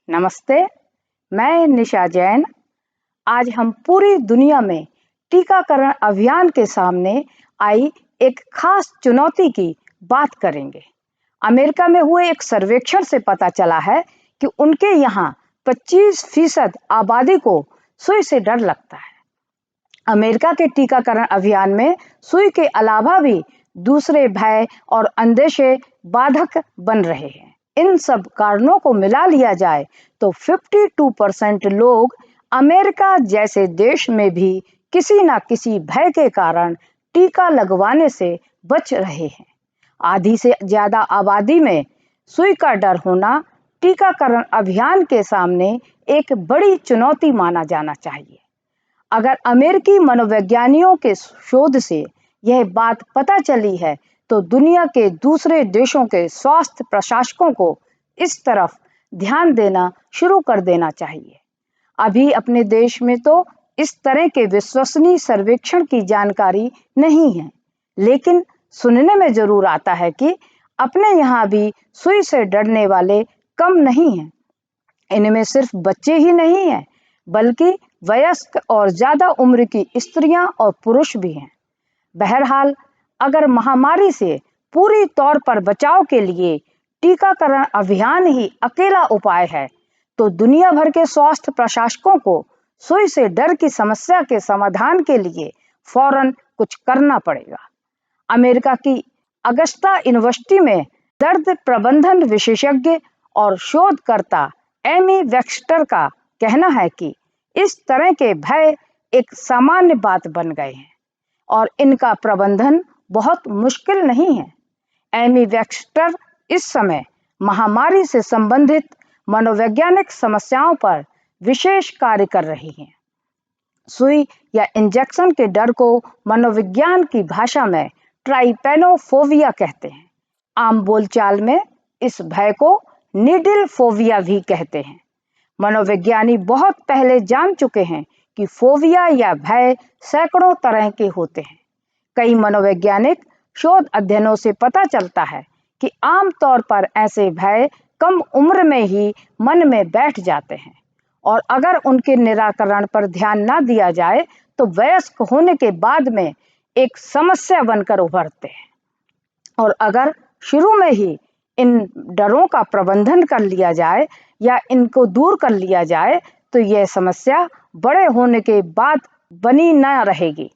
नमस्ते, मैं निशा जैन। आज हम पूरी दुनिया में टीकाकरण अभियान के सामने आई एक खास चुनौती की बात करेंगे। अमेरिका में हुए एक सर्वेक्षण से पता चला है कि उनके यहाँ 25% आबादी को सुई से डर लगता है। अमेरिका के टीकाकरण अभियान में सुई के अलावा भी दूसरे भय और अंदेशे बाधक बन रहे हैं। इन सब कारणों को मिला लिया जाए तो 52% लोग अमेरिका जैसे देश में भी किसी न किसी भय के कारण टीका लगवाने से बच रहे हैं। आधी से ज्यादा आबादी में सुई का डर होना टीकाकरण अभियान के सामने एक बड़ी चुनौती माना जाना चाहिए। अगर अमेरिकी मनोवैज्ञानिकों के शोध से यह बात पता चली है तो दुनिया के दूसरे देशों के स्वास्थ्य प्रशासकों को इस तरफ ध्यान देना शुरू कर देना चाहिए। अभी अपने देश में तो इस तरह के विश्वसनीय सर्वेक्षण की जानकारी नहीं है, लेकिन सुनने में जरूर आता है कि अपने यहाँ भी सुई से डरने वाले कम नहीं हैं। इनमें सिर्फ बच्चे ही नहीं हैं, बल्कि वयस्क और ज्यादा उम्र की स्त्रियां और पुरुष भी हैं। बहरहाल, अगर महामारी से पूरी तौर पर बचाव के लिए टीकाकरण अभियान ही अकेला उपाय है, तो दुनिया भर के स्वास्थ्य प्रशासकों को सुई से डर की समस्या के समाधान के लिए फौरन कुछ करना पड़ेगा। अमेरिका की अगस्टा यूनिवर्सिटी में दर्द प्रबंधन विशेषज्ञ और शोधकर्ता एमी वेक्स्टर का कहना है कि इस तरह के भय एक सामान्य बात बन गए हैं और इनका प्रबंधन बहुत मुश्किल नहीं है। एमी वेक्स्टर इस समय महामारी से संबंधित मनोवैज्ञानिक समस्याओं पर विशेष कार्य कर रही हैं। सुई या इंजेक्शन के डर को मनोविज्ञान की भाषा में ट्राइपेनोफोबिया कहते हैं। आम बोलचाल में इस भय को नीडल फोबिया भी कहते हैं। मनोविज्ञानी बहुत पहले जान चुके हैं कि फोबिया या भय सैकड़ों तरह के होते हैं। कई मनोवैज्ञानिक शोध अध्ययनों से पता चलता है कि आमतौर पर ऐसे भय कम उम्र में ही मन में बैठ जाते हैं और अगर उनके निराकरण पर ध्यान न दिया जाए तो वयस्क होने के बाद में एक समस्या बनकर उभरते हैं। और अगर शुरू में ही इन डरों का प्रबंधन कर लिया जाए या इनको दूर कर लिया जाए तो यह समस्या बड़े होने के बाद बनी न रहेगी।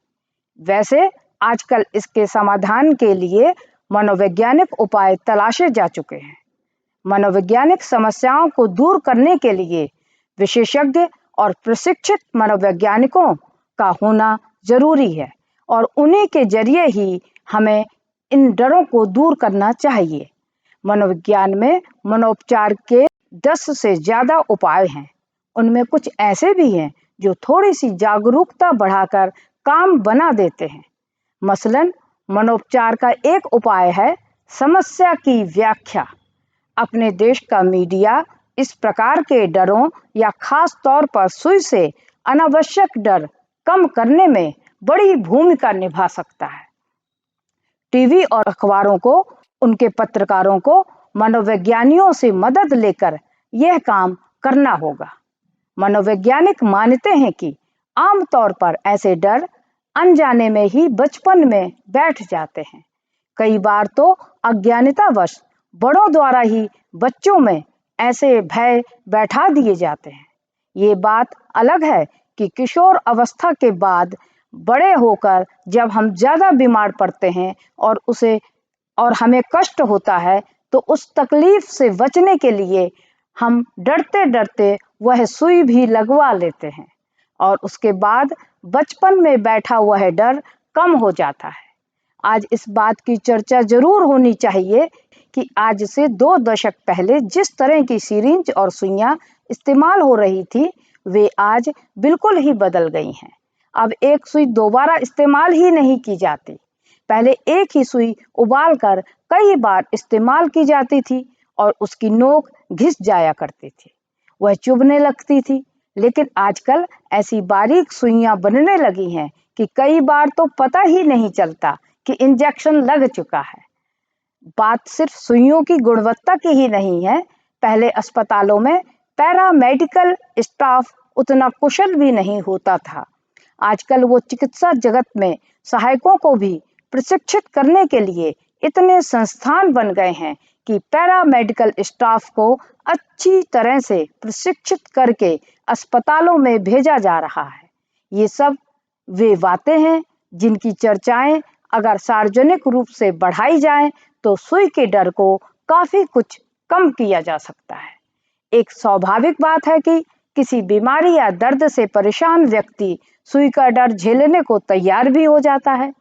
वैसे आजकल इसके समाधान के लिए मनोवैज्ञानिक उपाय तलाशे जा चुके हैं। मनोवैज्ञानिक समस्याओं को दूर करने के लिए विशेषज्ञ और प्रशिक्षित मनोवैज्ञानिकों का होना जरूरी है और उन्हीं के जरिए ही हमें इन डरों को दूर करना चाहिए। मनोविज्ञान में मनोपचार के 10 से ज्यादा उपाय हैं। उनमें कुछ ऐसे भी हैं जो थोड़ी सी जागरूकता बढ़ाकर काम बना देते हैं। मसलन मनोपचार का एक उपाय है समस्या की व्याख्या। अपने देश का मीडिया इस प्रकार के डरों या खास तौर पर सुई से अनावश्यक डर कम करने में बड़ी भूमिका निभा सकता है। टीवी और अखबारों को, उनके पत्रकारों को मनोवैज्ञानिकों से मदद लेकर यह काम करना होगा। मनोवैज्ञानिक मानते हैं कि आमतौर पर ऐसे डर अनजाने में ही बचपन में बैठ जाते हैं। कई बार तो अज्ञानतावश बड़ों द्वारा ही बच्चों में ऐसे भय बैठा दिए जाते हैं। ये बात अलग है कि किशोर अवस्था के बाद बड़े होकर जब हम ज्यादा बीमार पड़ते हैं और हमें कष्ट होता है तो उस तकलीफ से बचने के लिए हम डरते डरते वह सुई भी लगवा लेते हैं और उसके बाद बचपन में बैठा वह डर कम हो जाता है। आज इस बात की चर्चा जरूर होनी चाहिए कि आज से 2 दशक पहले जिस तरह की सिरिंज और सुइयां इस्तेमाल हो रही थी वे आज बिल्कुल ही बदल गई हैं। अब एक सुई दोबारा इस्तेमाल ही नहीं की जाती। पहले एक ही सुई उबालकर कई बार इस्तेमाल की जाती थी और उसकी नोक घिस जाया करती थी, वह चुभने लगती थी। लेकिन आजकल ऐसी बारीक सुइयां बनने लगी हैं कि कई बार तो पता ही नहीं चलता कि इंजेक्शन लग चुका है। बात सिर्फ सुइयों की गुणवत्ता की ही नहीं है। पहले अस्पतालों में पैरामेडिकल स्टाफ उतना कुशल भी नहीं होता था। आजकल वो चिकित्सा जगत में सहायकों को भी प्रशिक्षित करने के लिए इतने संस्थान बन गए हैं कि पैरामेडिकल स्टाफ को अच्छी तरह से प्रशिक्षित करके अस्पतालों में भेजा जा रहा है। ये सब वे बातें हैं जिनकी चर्चाएं अगर सार्वजनिक रूप से बढ़ाई जाएं तो सुई के डर को काफी कुछ कम किया जा सकता है। एक स्वाभाविक बात है कि किसी बीमारी या दर्द से परेशान व्यक्ति सुई का डर झेलने को तैयार भी हो जाता है,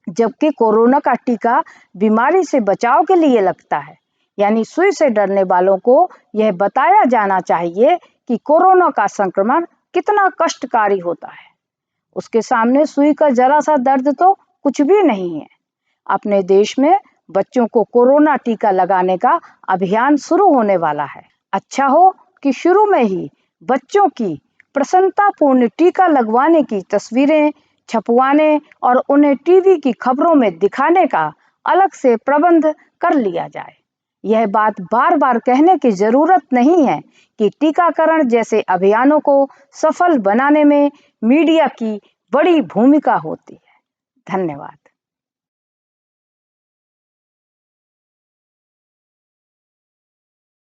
जबकि कोरोना का टीका बीमारी से बचाव के लिए लगता है। यानी सुई से डरने वालों को यह बताया जाना चाहिए कि कोरोना का संक्रमण कितना कष्टकारी होता है। उसके सामने सुई का जरा सा दर्द तो कुछ भी नहीं है। अपने देश में बच्चों को कोरोना टीका लगाने का अभियान शुरू होने वाला है। अच्छा हो कि शुरू में ही बच्चों की प्रसन्नतापूर्ण टीका लगवाने की तस्वीरें छपवाने और उन्हें टीवी की खबरों में दिखाने का अलग से प्रबंध कर लिया जाए। यह बात बार बार कहने की जरूरत नहीं है कि टीकाकरण जैसे अभियानों को सफल बनाने में मीडिया की बड़ी भूमिका होती है। धन्यवाद।